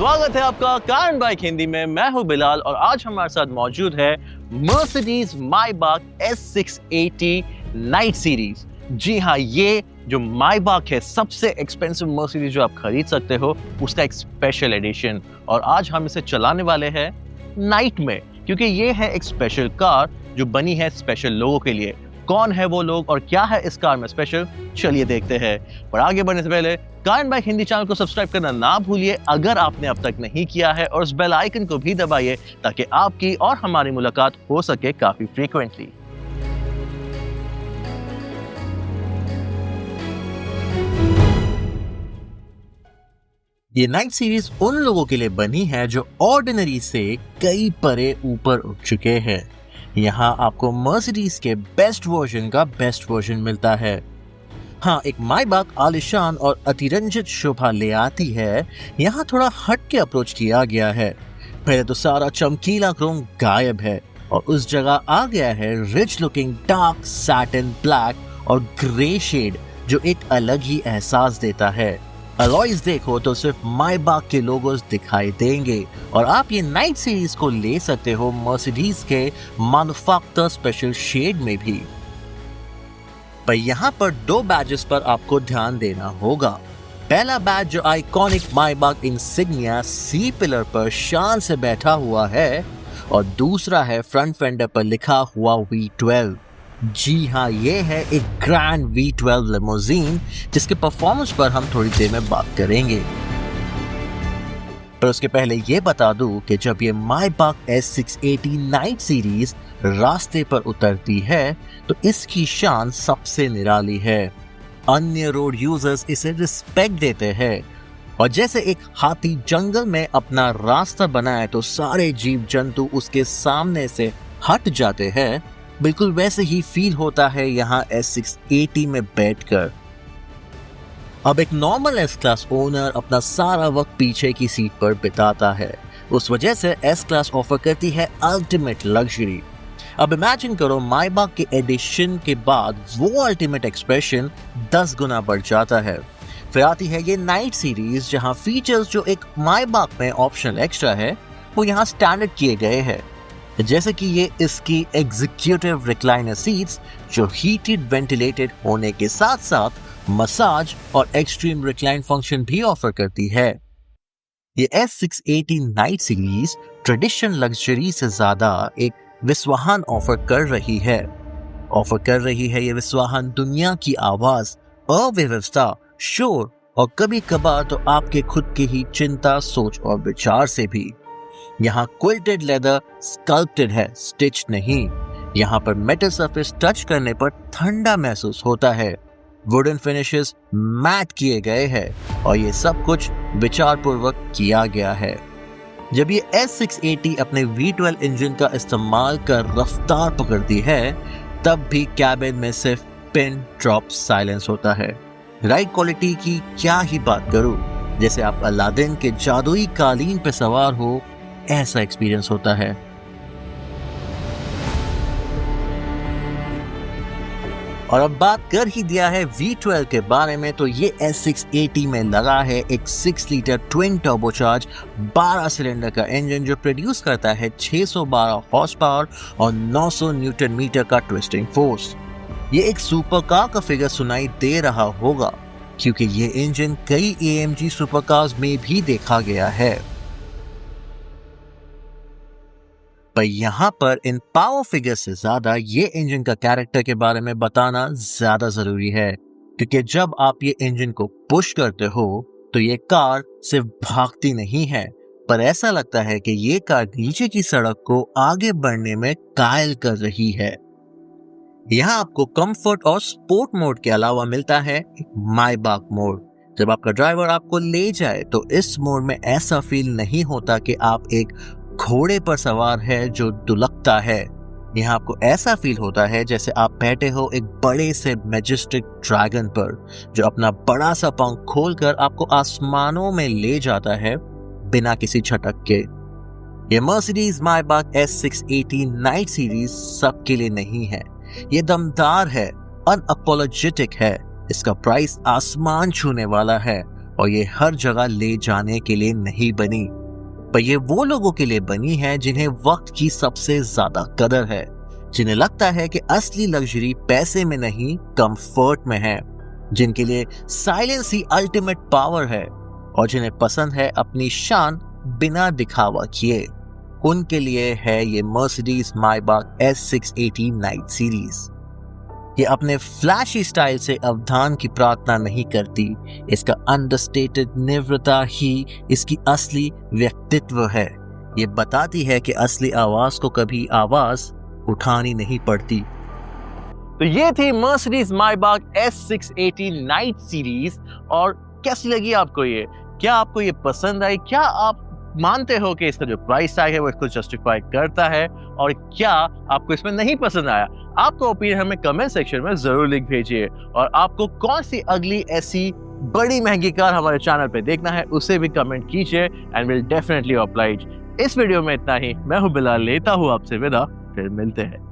स्वागत है आपका कार एंड बाइक हिंदी में। मैं हूं बिलाल और आज हमारे साथ मौजूद है मर्सिडीज मायबाक S680 नाइट सीरीज। जी हाँ, ये जो मायबाक है सबसे एक्सपेंसिव मर्सिडीज जो आप खरीद सकते हो, उसका एक स्पेशल एडिशन। और आज हम इसे चलाने वाले हैं नाइट में, क्योंकि ये है एक स्पेशल कार जो बनी है स्पेशल लोगों के लिए। कौन है वो लोग और क्या है इस कार में स्पेशल, चलिए देखते हैं। पर आगे बढ़ने से पहले car and bike Hindi channel को सब्सक्राइब करना ना भूलिए अगर आपने अब तक नहीं किया है, और उस बेल आइकन को भी दबाइए ताकि आपकी और हमारी मुलाकात हो सके काफी फ्रीक्वेंटली। ये नाइट सीरीज उन लोगों के लिए बनी है जो ऑर्डिनरी से कई परे ऊपर उठ चुके हैं। यहाँ आपको मर्सिडीज के बेस्ट वर्जन का बेस्ट वर्जन मिलता है। हाँ, एक मायबाक आलिशान और अतिरंजित शोभा ले आती है। यहाँ थोड़ा हट के अप्रोच किया गया है। पहले तो सारा चमकीला क्रोम गायब है और उस जगह आ गया है rich looking dark satin black और ग्रे शेड, जो एक अलग ही एहसास देता है। अलॉयज देखो तो सिर्फ मायबाक के लोगोस दिखाई देंगे और आप ये नाइट सीरीज को ले सकते हो मर्सिडीज के मैन्युफैक्चर स्पेशल शेड में भी। पर यहाँ पर दो बैजेस पर आपको ध्यान देना होगा। पहला बैज जो आइकॉनिक मायबाक इंसिग्निया सी पिलर पर शान से बैठा हुआ है, और दूसरा है फ्रंट फेंडर पर लिखा हुआ V12। जी हाँ, ये है एक ग्रैंड V12 लिमोजीन जिसके परफॉर्मेंस पर हम थोड़ी देर में बात करेंगे। पर उसके पहले ये बता दूं कि जब ये मायबाक S680 नाइट सीरीज रास्ते पर उतरती है तो इसकी शान सबसे निराली है। अन्य रोड यूजर्स इसे रिस्पेक्ट देते हैं, और जैसे एक हाथी जंगल में अपना रास्ता बनाए तो सारे जीव जंतु उसके सामने से हट जाते हैं, बिल्कुल वैसे ही फील होता है यहाँ S680 में बैठकर। अब एक नॉर्मल एस क्लास ओनर अपना सारा वक्त पीछे की सीट पर बिताता है, उस वजह से एस क्लास ऑफर करती है अल्टीमेट लग्जरी। अब इमेजिन करो मायबाक के एडिशन के बाद वो अल्टीमेट एक्सप्रेशन 10 गुना बढ़ जाता है। फिर आती है ये नाइट सीरीज जहां फीचर्स जो एक मायबाक में ऑप्शनल एक्स्ट्रा है वो यहाँ स्टैंडर्ड किए गए हैं, जैसे कि ये इसकी एग्जीक्यूटिव रिक्लाइनर सीट्स जो हीटेड वेंटिलेटेड होने के साथ साथ मसाज और एक्सट्रीम रिक्लाइन फंक्शन भी ऑफर करती है। ये S680 night series traditional luxury से ज्यादा एक विस्वाहन ऑफर कर रही है ये विस्वाहन दुनिया की आवाज, अव्यवस्था, शोर और कभी कभार तो आपके खुद की ही चिंता, सोच और विचार से भी। यहाँ क्विल्टेड लेदर स्कल्प्टेड है, स्टिच नहीं। यहाँ पर मेटल सरफेस टच करने पर ठंडा महसूस होता है। वुडन फिनिशेस मैट किए गए हैं और ये सब कुछ विचारपूर्वक किया गया है। जब ये S680 अपने V12 इंजन का इस्तेमाल कर रफ्तार पकड़ती है तब भी कैबिन में सिर्फ पिन ड्रॉप साइलेंस होता है। राइड क्वालिटी की क्या ही बात करूं, जैसे आप अलादीन के जादुई कालीन पे सवार हो, ऐसा एक्सपीरियंस होता है। और अब बात कर ही दिया है V12 के बारे में, तो ये S680 में लगा है एक 6 लीटर ट्विन टर्बोचार्ज 12 सिलेंडर का इंजन जो प्रोड्यूस करता है 612 हॉर्स पावर और 900 न्यूटन मीटर का ट्विस्टिंग फोर्स। ये एक सुपर कार का फिगर सुनाई दे रहा होगा क्योंकि ये इंजन कई AMG सुपरकार्स में भी देखा गया है। पर यहाँ पर इन पावर फिगर से ज्यादा ये इंजन का कैरेक्टर के बारे में बताना ज्यादा जरूरी है, क्योंकि जब आप ये इंजन को पुश करते हो तो ये कार सिर्फ भागती नहीं है, पर ऐसा लगता है कि ये कार नीचे की सड़क को आगे बढ़ने में कायल कर रही है। यहाँ आपको कंफर्ट और स्पोर्ट मोड के अलावा मिलता है एक मायबाक मोड। जब आपका ड्राइवर आपको ले जाए तो इस मोड में ऐसा फील नहीं होता कि आप एक घोड़े पर सवार है जो दुलकता है। यहाँ आपको ऐसा फील होता है जैसे आप बैठे हो एक बड़े से मैजेस्टिक ड्रैगन पर जो अपना बड़ा सा पंख खोलकर आपको आसमानों में ले जाता है बिना किसी झटक के। ये मर्सिडीज मायबाक S680 नाइट सीरीज सबके लिए नहीं है। ये दमदार है, अनअपोलोजेटिक है, इसका प्राइस आसमान छूने वाला है और ये हर जगह ले जाने के लिए नहीं बनी, पर ये वो लोगों के लिए बनी है जिन्हें वक्त की सबसे ज्यादा कदर है, जिन्हें लगता है कि असली लग्जरी पैसे में नहीं कंफर्ट में है, जिनके लिए साइलेंस ही अल्टीमेट पावर है और जिन्हें पसंद है अपनी शान बिना दिखावा किए। उनके लिए है ये मर्सिडीज मायबाख S680 नाइट सीरीज। ये अपने फ्लैशी स्टाइल से अवधान की प्रार्थना नहीं करती, इसका अंडरस्टेटेड निव्रता ही इसकी असली व्यक्तित्व है। ये बताती है कि असली आवाज को कभी आवाज उठानी नहीं पड़ती। तो ये थी मर्सिडीज मायबाख S680 नाइट सीरीज। और कैसी लगी आपको ये? क्या आपको ये पसंद आई? क्या आप मानते हो कि इसका जो प्राइस टैग है वो इसको जस्टिफाई करता है? और क्या आपको इसमें नहीं पसंद आया? आपको ओपिनियन हमें कमेंट सेक्शन में जरूर लिख भेजिए। और आपको कौन सी अगली ऐसी बड़ी महंगी कार हमारे चैनल पे देखना है उसे भी कमेंट कीजिए एंड विल डेफिनेटली ऑब्लाइज। इस वीडियो में इतना ही। मैं हूं बिलाल, लेता हूं आपसे विदा, फिर मिलते हैं।